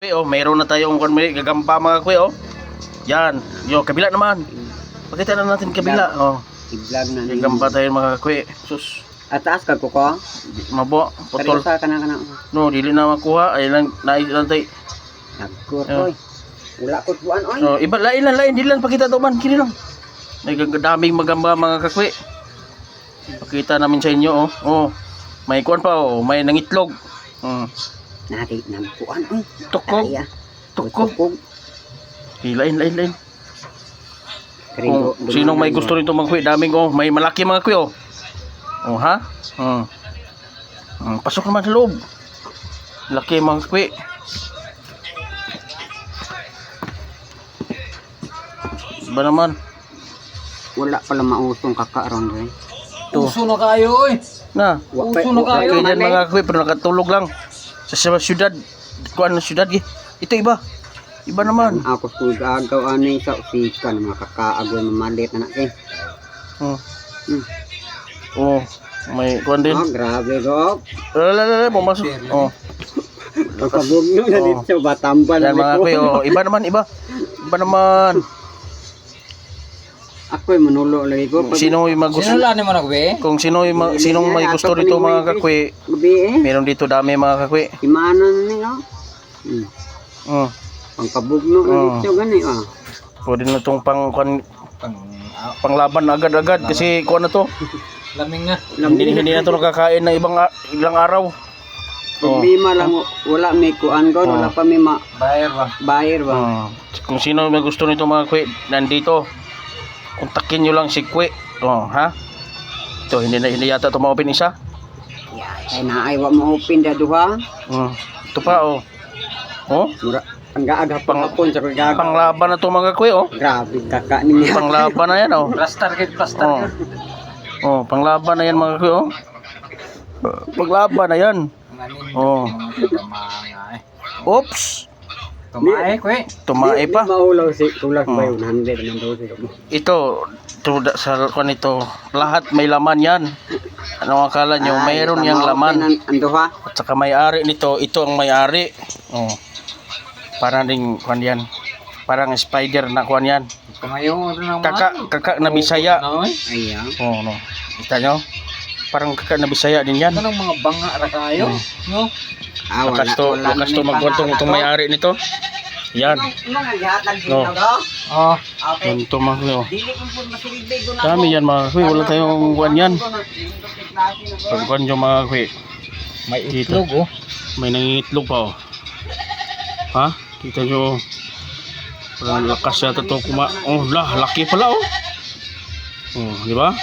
Oh, mayroon na tayong gagamba mga kuya oh. Yan, yo kabila naman. Pakita na natin kabila oh. I-vlog na Gagamba tayo mga kuya. Sus, Ataas ka ko ko. mabo, putol. Sa kana. No, dili na makuha. Ay lang naislan tay. Nagkutoy. Wala ko tuan oy. Oh, iba lain dili lang pakita to man, kini lang. May daming magamba mga kakwe. Pakita namin sa inyo oh. Oh. May kuan pa oh, may nangitlog. Nati nang kuan oy. Tukog. Tukog. Lain. Oh, sino may gusto nito mga kuya? Daming oh, may malaki mga kuya oh. Oh ha? Pasok naman sa loob. Laki mga kuya. Ba naman? Wala pala mausong kakaron rin. Uso na kayo oy. Na. Uso na kayo. Okay yan mga kuya, pero nakatulog lang. Sa syudad. Kuan na syudad gi. Ito iba. Iba naman. Ako school gagaw ani sa usika na makakaagoy mamalit na kay. Oh, may kuan din. Grabe go. Lala, pumasok. Oh. Pagkabugno na dito batamba na Yan mga kuya, oh. Iba naman. Iba naman. Ako'y manulo lagi ko. Sino yung gusto? Sinula ni mo na be? Kung sinong may gusto dito mga kakwe, meron dito dami mga kakwe. Imana na niyo. Pangkabugno na dito gani Pwede na itong panglaban agad-agad kasi kuha na to. Laming nga. Hindi na to nakakain ng ilang araw. Problema lang wala may kuan ko, wala pa may bayar ba. Kung sino may gusto nito mga kakwe, nandito. Kontakin nyo lang si Kwe. Ha? Ito, hindi yata ito ma-open isa. Ay naay wa mo open da duha. Ito pa Mura ang gaaga pangapon sa gagawa. Panglaban na ito mga Kwe Grabe kaka niya. Panglaban na yan Plaster. Panglaban na yan mga Kwe Panglaban na yan. Oops. Tumae pa. Maulaw si kulag ba 100 man daw siya. Ito sa kanito lahat may laman yan. Ano akala nyo? Mayroon yang laman. Anduha. At saka may-ari nito, ito ang may-ari. Parang ding kuan yan. Parang spider na kuan yan. Kaka na Bisaya. Ayan. No. Kita nyo? Parang kaka na Bisaya din yan. Anong mga banga ra kayo? No? Lakas to magkwantong itong may-ari nito. Yan. No. Ito mga kuya. Dami yan mga kuya. Wala tayong kuan yan. Pagkuan nyo mga kuya. May itlog May nangitlog pa Ha? Kita nyo. Parang lakas yata ito laki pala di ba?